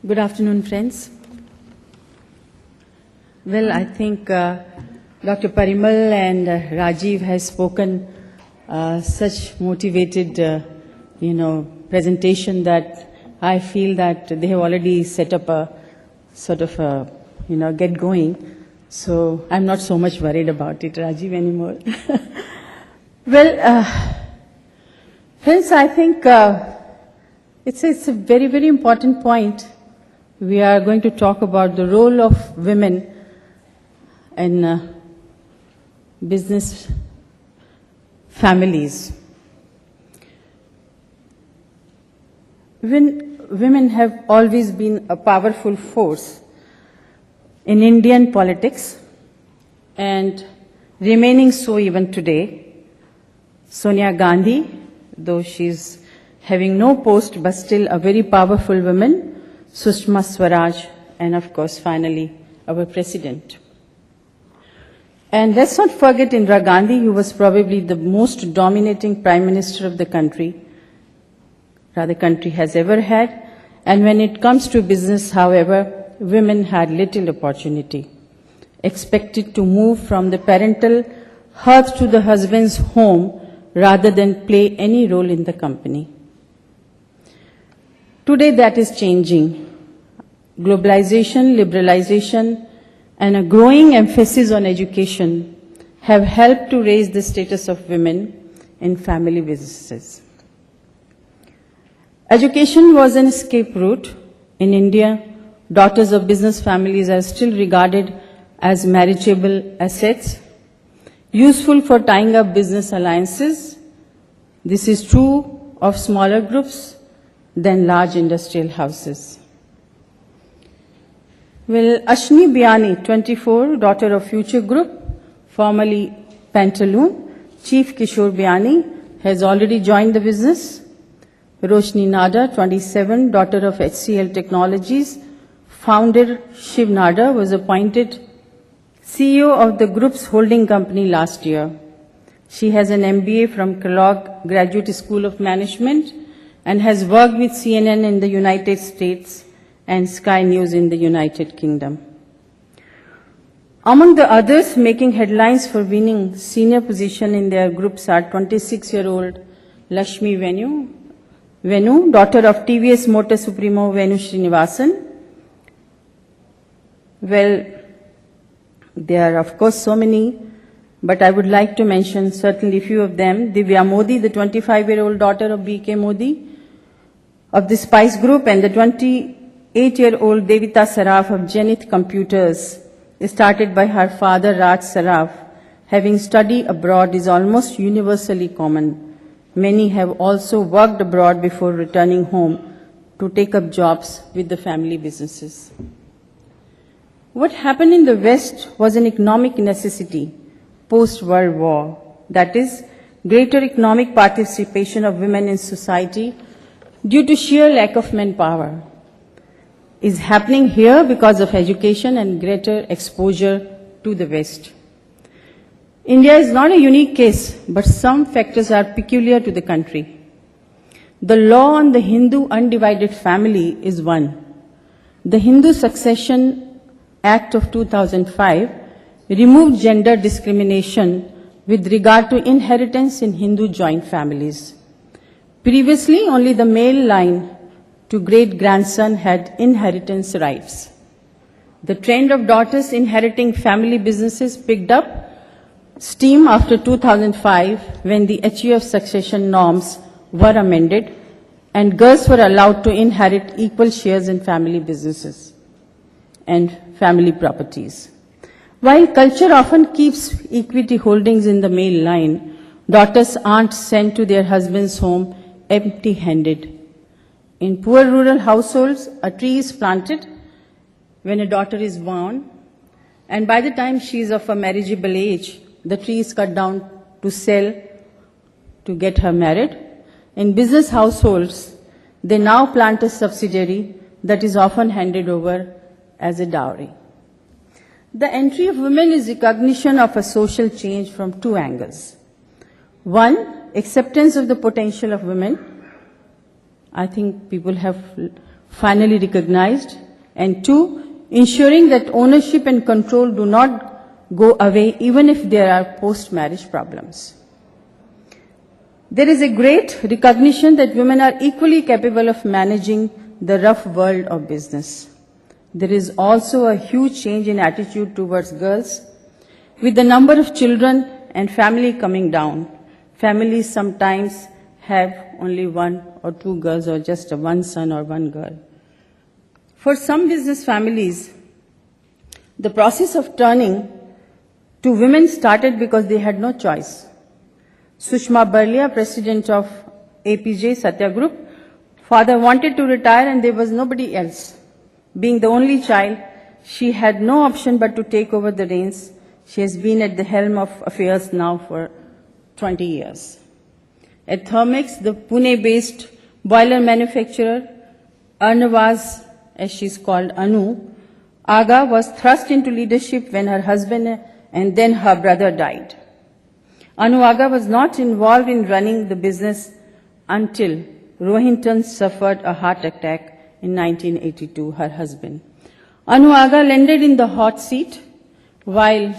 Good afternoon, friends. Well, I think Dr. Parimal and Rajiv has spoken such motivated, presentation that I feel that they have already set up a sort of a, get going. So I'm not so much worried about it, Rajiv, anymore. Well, friends, I think it's a very, very important point. We are going to talk about the role of women in business families. Women have always been a powerful force in Indian politics and remaining so even today. Sonia Gandhi, though she's having no post but still a very powerful woman, Sushma Swaraj, and of course, finally, our president. And let's not forget Indira Gandhi, who was probably the most dominating prime minister of the country has ever had. And when it comes to business, however, women had little opportunity, expected to move from the parental hearth to the husband's home rather than play any role in the company. Today that is changing. Globalization, liberalization, and a growing emphasis on education have helped to raise the status of women in family businesses. Education was an escape route. In India, daughters of business families are still regarded as marriageable assets, useful for tying up business alliances. This is true of smaller groups than large industrial houses. Well, Ashni Biani, 24, daughter of Future Group, formerly Pantaloon, Chief Kishore Biani, has already joined the business. Roshni Nada, 27, daughter of HCL Technologies, founder Shiv Nada, was appointed CEO of the group's holding company last year. She has an MBA from Kellogg Graduate School of Management and has worked with CNN in the United States and Sky News in the United Kingdom. Among the others making headlines for winning senior position in their groups are 26-year-old Lakshmi Venu, daughter of TVS Motor Supremo Venu Srinivasan. Well, there are of course so many, but I would like to mention certainly few of them. Divya Modi, the 25-year-old daughter of BK Modi of the Spice Group, and the 28-year-old Devita Saraf of Zenith Computers, started by her father Raj Saraf, having studied abroad, is almost universally common. Many have also worked abroad before returning home to take up jobs with the family businesses. What happened in the West was an economic necessity post-World War, that is, greater economic participation of women in society due to sheer lack of manpower, is happening here because of education and greater exposure to the West. India is not a unique case, but some factors are peculiar to the country. The law on the Hindu undivided family is one. The Hindu Succession Act of 2005 removed gender discrimination with regard to inheritance in Hindu joint families. Previously, only the male line to great-grandson had inheritance rights. The trend of daughters inheriting family businesses picked up steam after 2005 when the HUF succession norms were amended and girls were allowed to inherit equal shares in family businesses and family properties. While culture often keeps equity holdings in the male line, daughters aren't sent to their husband's home empty-handed. In poor rural households, a tree is planted when a daughter is born, and by the time she is of a marriageable age, the tree is cut down to sell to get her married. In business households, they now plant a subsidiary that is often handed over as a dowry. The entry of women is recognition of a social change from two angles. One, acceptance of the potential of women. I think people have finally recognized, and 2, ensuring that ownership and control do not go away even if there are post-marriage problems. There is a great recognition that women are equally capable of managing the rough world of business. There is also a huge change in attitude towards girls, with the number of children and family coming down. Families sometimes have only 1 or 2 girls or just 1 son or 1 girl. For some business families, the process of turning to women started because they had no choice. Sushma Barlia, president of APJ Satya Group, father wanted to retire and there was nobody else. Being the only child, she had no option but to take over the reins. She has been at the helm of affairs now for 20 years. At Thermex, the Pune-based boiler manufacturer, Arnavaz, as she's called Anu, Aga was thrust into leadership when her husband and then her brother died. Anu Aga was not involved in running the business until Rohinton suffered a heart attack in 1982, her husband. Anu Aga landed in the hot seat, while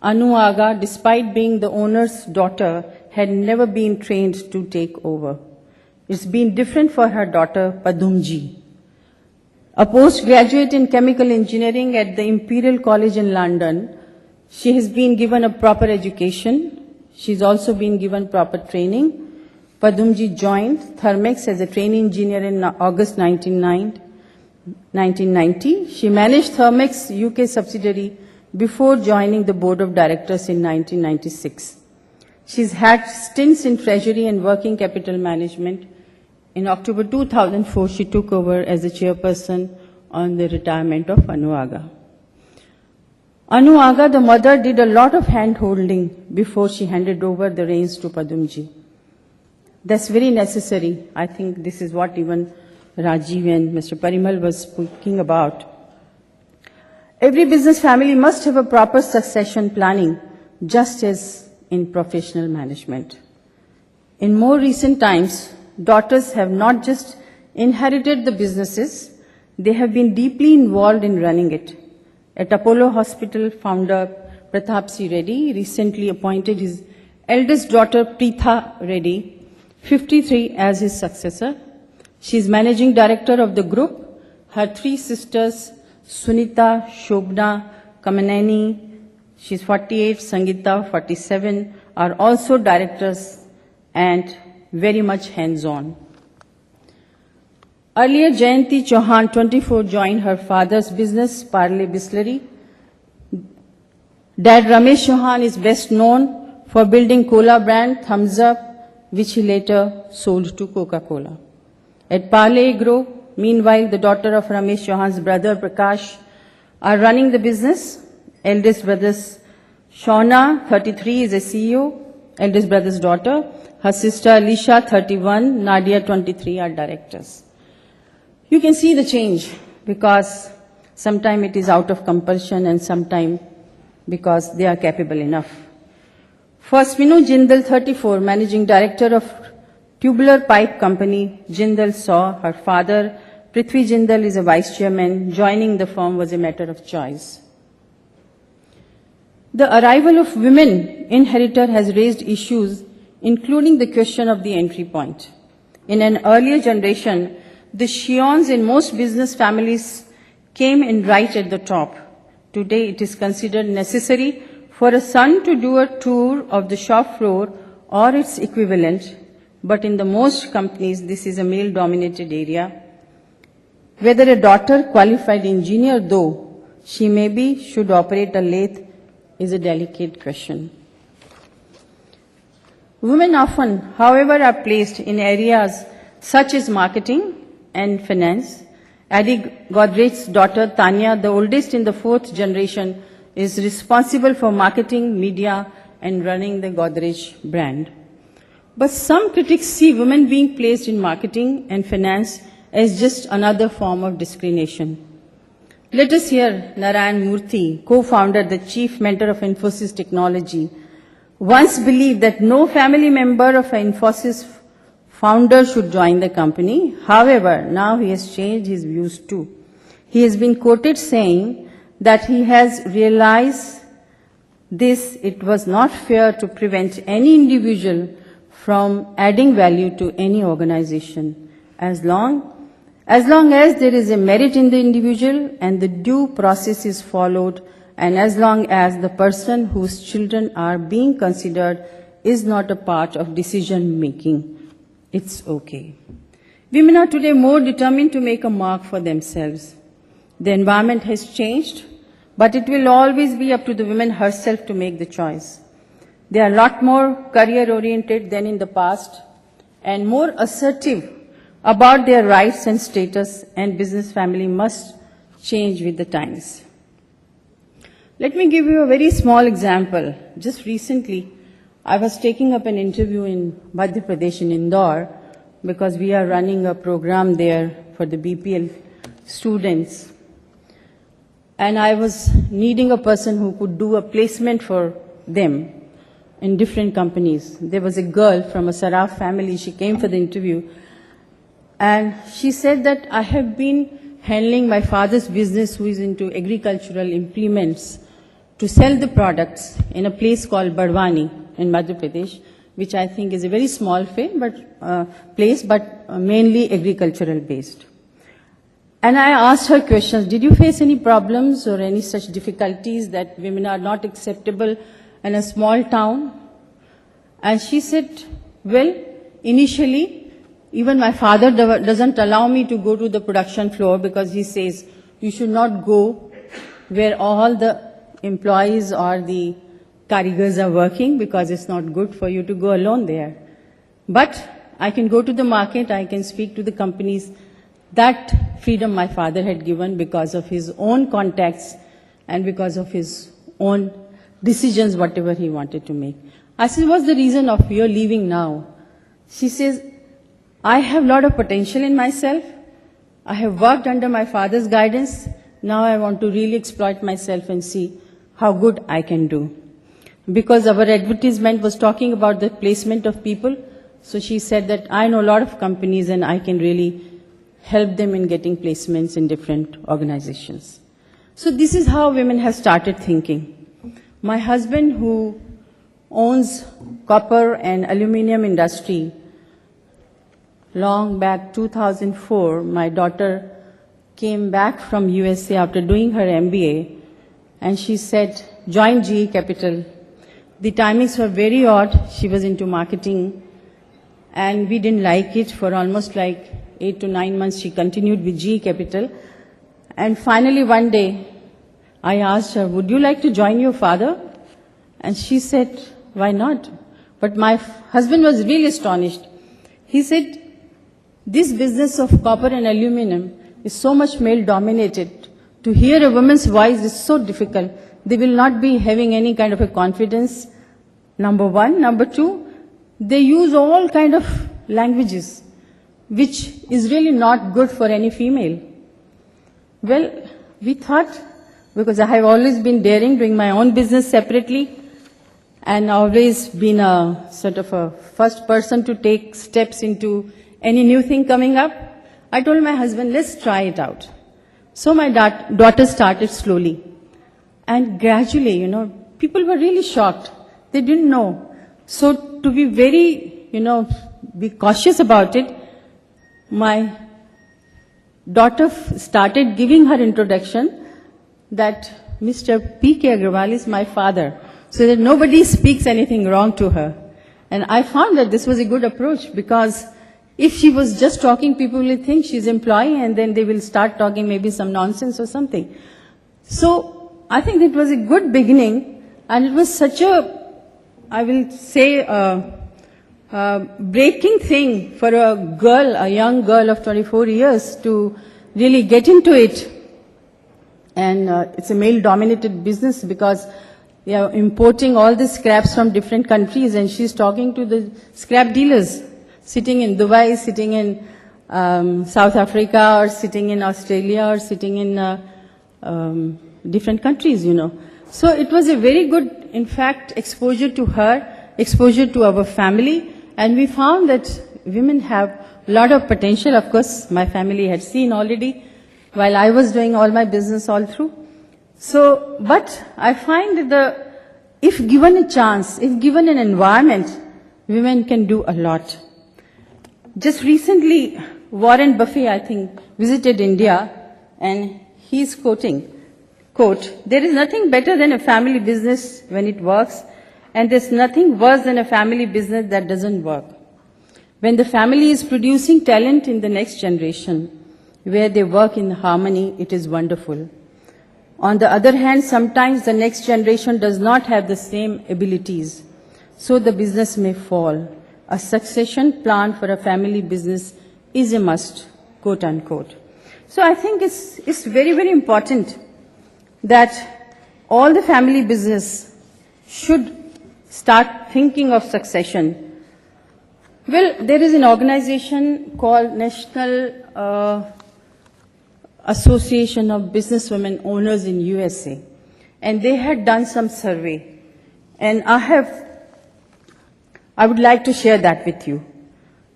Anu Aga, despite being the owner's daughter, had never been trained to take over. It's been different for her daughter, Padumji. A postgraduate in chemical engineering at the Imperial College in London, she has been given a proper education. She's also been given proper training. Padumji joined Thermex as a trainee engineer in August 1990. She managed Thermex UK subsidiary before joining the board of directors in 1996. She's had stints in treasury and working capital management. In October 2004, she took over as the chairperson on the retirement of Anu Aga. Anu Aga, the mother, did a lot of hand-holding before she handed over the reins to Padumji. That's very necessary. I think this is what even Rajiv and Mr. Parimal was speaking about. Every business family must have a proper succession planning, just as in professional management. In more recent times, daughters have not just inherited the businesses, they have been deeply involved in running it. At Apollo Hospital, founder Pratap C. Reddy recently appointed his eldest daughter Preetha Reddy, 53, as his successor. She is managing director of the group. Her 3 sisters, Sunita, Shobna, Kamanani, she's 48, Sangeeta, 47, are also directors and very much hands-on. Earlier, Jayanti Chauhan, 24, joined her father's business, Parle Bisleri. Dad Ramesh Chauhan is best known for building cola brand Thumbs Up, which he later sold to Coca-Cola. At Parle Agro, meanwhile, the daughter of Ramesh Chauhan's brother Prakash are running the business. Eldest brother's Shauna, 33, is a CEO. Eldest brother's daughter. Her sister Alicia, 31, Nadia, 23, are directors. You can see the change because sometimes it is out of compulsion and sometimes because they are capable enough. For Sminu Jindal, 34, managing director of tubular pipe company, Jindal saw her father, Prithvi Jindal, is a vice chairman. Joining the firm was a matter of choice. The arrival of women inheritor has raised issues, including the question of the entry point. In an earlier generation, the Shions in most business families came in right at the top. Today, it is considered necessary for a son to do a tour of the shop floor or its equivalent, but in the most companies, this is a male-dominated area. Whether a daughter, qualified engineer though she may be, should operate a lathe is a delicate question. Women often, however, are placed in areas such as marketing and finance. Adi Godrej's daughter, Tanya, the oldest in the 4th generation, is responsible for marketing, media, and running the Godrej brand. But some critics see women being placed in marketing and finance as just another form of discrimination. Let us hear Narayan Murthy, co-founder, the chief mentor of Infosys Technology, once believed that no family member of Infosys founder should join the company. However, now he has changed his views too. He has been quoted saying that he has realized it was not fair to prevent any individual from adding value to any organization as long as there is a merit in the individual and the due process is followed, and as long as the person whose children are being considered is not a part of decision making, it's okay. Women are today more determined to make a mark for themselves. The environment has changed, but it will always be up to the woman herself to make the choice. They are a lot more career-oriented than in the past and more assertive about their rights and status, and business family must change with the times. Let me give you a very small example. Just recently, I was taking up an interview in Madhya Pradesh in Indore because we are running a program there for the BPL students. And I was needing a person who could do a placement for them in different companies. There was a girl from a Saraf family. She came for the interview. And she said that I have been handling my father's business, who is into agricultural implements, to sell the products in a place called Bardwani in Madhya Pradesh, which I think is a very small place, but mainly agricultural based. And I asked her questions. Did you face any problems or any such difficulties that women are not acceptable in a small town? And she said, well, initially, even my father doesn't allow me to go to the production floor because he says, you should not go where all the employees or the karigars are working because it's not good for you to go alone there. But I can go to the market, I can speak to the companies. That freedom my father had given because of his own contacts and because of his own decisions, whatever he wanted to make. I said, what's the reason of your leaving now? She says, I have a lot of potential in myself. I have worked under my father's guidance. Now I want to really exploit myself and see how good I can do. Because our advertisement was talking about the placement of people, so she said that I know a lot of companies and I can really help them in getting placements in different organizations. So this is how women have started thinking. My husband, who owns copper and aluminum industry, long back 2004, my daughter came back from USA after doing her MBA, and she said, join GE Capital. The timings were very odd. She was into marketing, and we didn't like it. For almost like 8 to 9 months, she continued with GE Capital. And finally, one day, I asked her, would you like to join your father? And she said, why not? But my husband was really astonished. He said, this business of copper and aluminum is so much male-dominated. To hear a woman's voice is so difficult. They will not be having any kind of a confidence, number one. Number two, they use all kind of languages, which is really not good for any female. Well, we thought, because I have always been daring, doing my own business separately, and always been a sort of a first person to take steps into any new thing coming up, I told my husband, let's try it out. So my daughter started slowly. And gradually, people were really shocked. They didn't know. So to be very, be cautious about it, my daughter started giving her introduction that Mr. P.K. Agrawal is my father, so that nobody speaks anything wrong to her. And I found that this was a good approach, because if she was just talking, people will think she's employee, and then they will start talking maybe some nonsense or something. So I think it was a good beginning, and it was such a, I will say, breaking thing for a girl, a young girl of 24 years to really get into it. And it's a male-dominated business because they are importing all the scraps from different countries, and she's talking to the scrap dealers sitting in Dubai, sitting in South Africa, or sitting in Australia, or sitting in different countries, So it was a very good, in fact, exposure to her, exposure to our family, and we found that women have a lot of potential. Of course, my family had seen already while I was doing all my business all through. So, but I find if given a chance, if given an environment, women can do a lot. Just recently, Warren Buffett, I think, visited India, and he's quoting, quote, "There is nothing better than a family business when it works, and there's nothing worse than a family business that doesn't work. When the family is producing talent in the next generation, where they work in harmony, it is wonderful. On the other hand, sometimes the next generation does not have the same abilities, so the business may fall. A succession plan for a family business is a must," quote unquote. So I think it's very, very important that all the family business should start thinking of succession. Well, there is an organization called National Association of Businesswomen Owners in USA, and they had done some survey, and I would like to share that with you.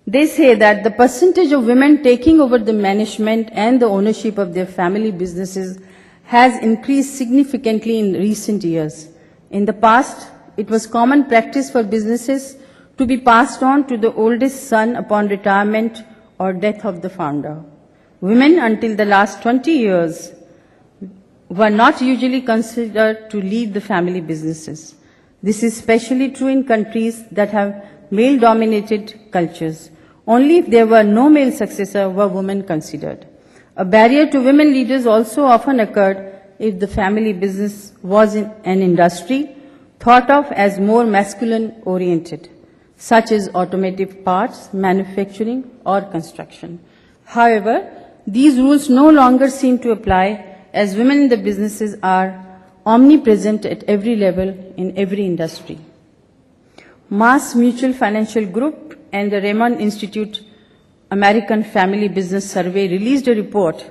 They say that the percentage of women taking over the management and the ownership of their family businesses has increased significantly in recent years. In the past, it was common practice for businesses to be passed on to the oldest son upon retirement or death of the founder. Women, until the last 20 years, were not usually considered to lead the family businesses. This is especially true in countries that have male-dominated cultures. Only if there were no male successor were women considered. A barrier to women leaders also often occurred if the family business was in an industry thought of as more masculine-oriented, such as automotive parts, manufacturing, or construction. However, these rules no longer seem to apply, as women in the businesses are omnipresent at every level in every industry. Mass Mutual Financial Group and the Raymond Institute American Family Business Survey released a report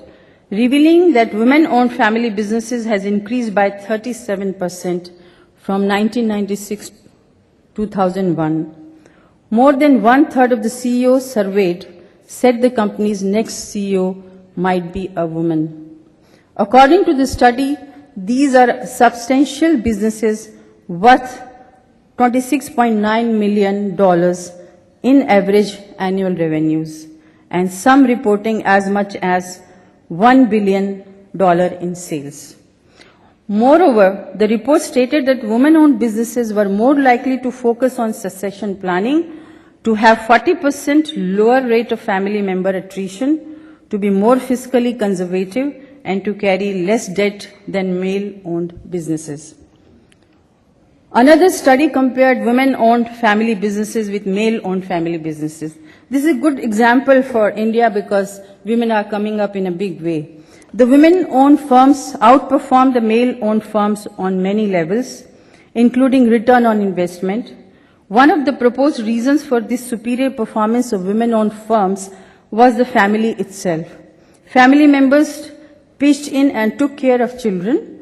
revealing that women-owned family businesses has increased by 37% from 1996 to 2001. More than one-third of the CEOs surveyed said the company's next CEO might be a woman. According to the study, these are substantial businesses worth $26.9 million in average annual revenues, and some reporting as much as $1 billion in sales. Moreover, the report stated that women-owned businesses were more likely to focus on succession planning, to have 40% lower rate of family member attrition, to be more fiscally conservative, and to carry less debt than male-owned businesses. Another study compared women-owned family businesses with male-owned family businesses. This is a good example for India because women are coming up in a big way. The women-owned firms outperform the male-owned firms on many levels, including return on investment. One of the proposed reasons for this superior performance of women-owned firms was the family itself. Family members pitched in and took care of children,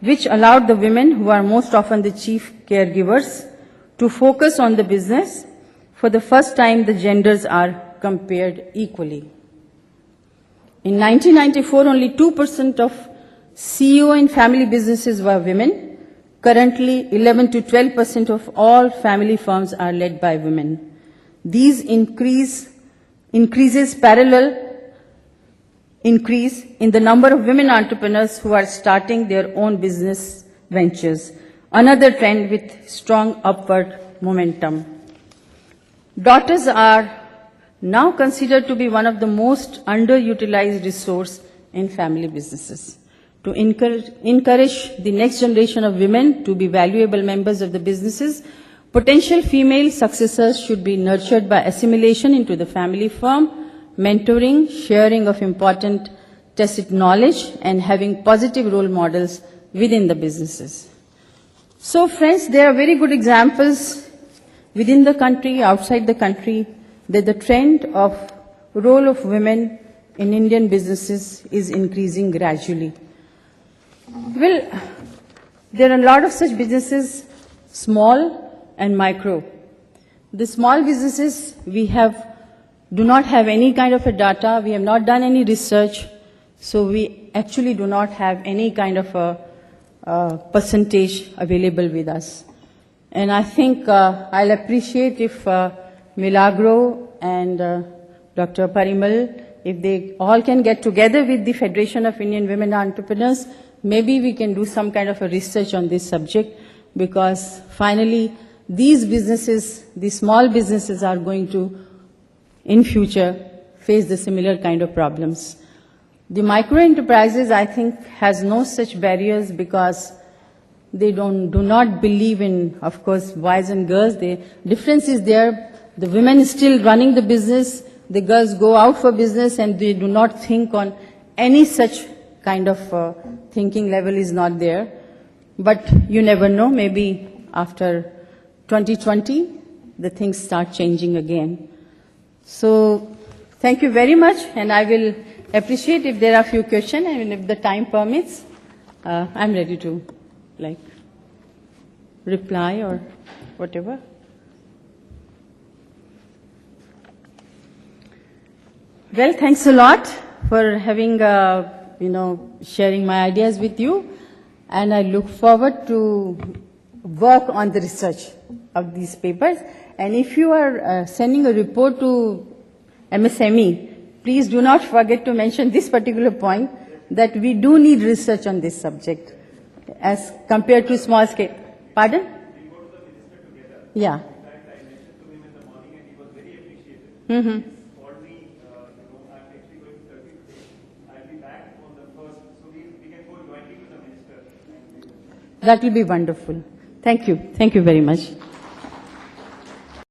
which allowed the women, who are most often the chief caregivers, to focus on the business. For the first time, the genders are compared equally. In 1994, only 2% of CEO in family businesses were women. Currently, 11 to 12% of all family firms are led by women. These increases parallel increase in the number of women entrepreneurs who are starting their own business ventures, another trend with strong upward momentum. Daughters are now considered to be one of the most underutilized resources in family businesses. To encourage the next generation of women to be valuable members of the businesses, potential female successors should be nurtured by assimilation into the family firm, mentoring, sharing of important tacit knowledge, and having positive role models within the businesses. So friends, there are very good examples within the country, outside the country, that the trend of role of women in Indian businesses is increasing gradually. Well, there are a lot of such businesses, small and micro. The small businesses, we have do not have any kind of a data, we have not done any research, so we actually do not have any kind of a percentage available with us. And I think I'll appreciate if Milagro and Dr. Parimal, if they all can get together with the Federation of Indian Women Entrepreneurs, maybe we can do some kind of a research on this subject, because finally these businesses, these small businesses are going to, in future, face the similar kind of problems. The micro enterprises, I think, has no such barriers because they do not believe in, of course, boys and girls. The difference is there. The women is still running the business. The girls go out for business and they do not think on any such kind of thinking level is not there. But you never know, maybe after 2020, the things start changing again. So thank you very much, and I will appreciate if there are a few questions, and if the time permits, I'm ready to reply or whatever. Well, thanks a lot for having, sharing my ideas with you, and I look forward to work on the research of these papers. And if you are sending a report to MSME, please do not forget to mention this particular point, that we do need research on this subject as compared to small scale. Pardon? We go to the minister together. Yeah. In fact, I mentioned to him in the morning and he was very appreciative. Mm-hmm. He called me, I'm actually going to Turkey today. I'll be back on the 1st, so we can go jointly to the minister. That will be wonderful. Thank you. Thank you very much.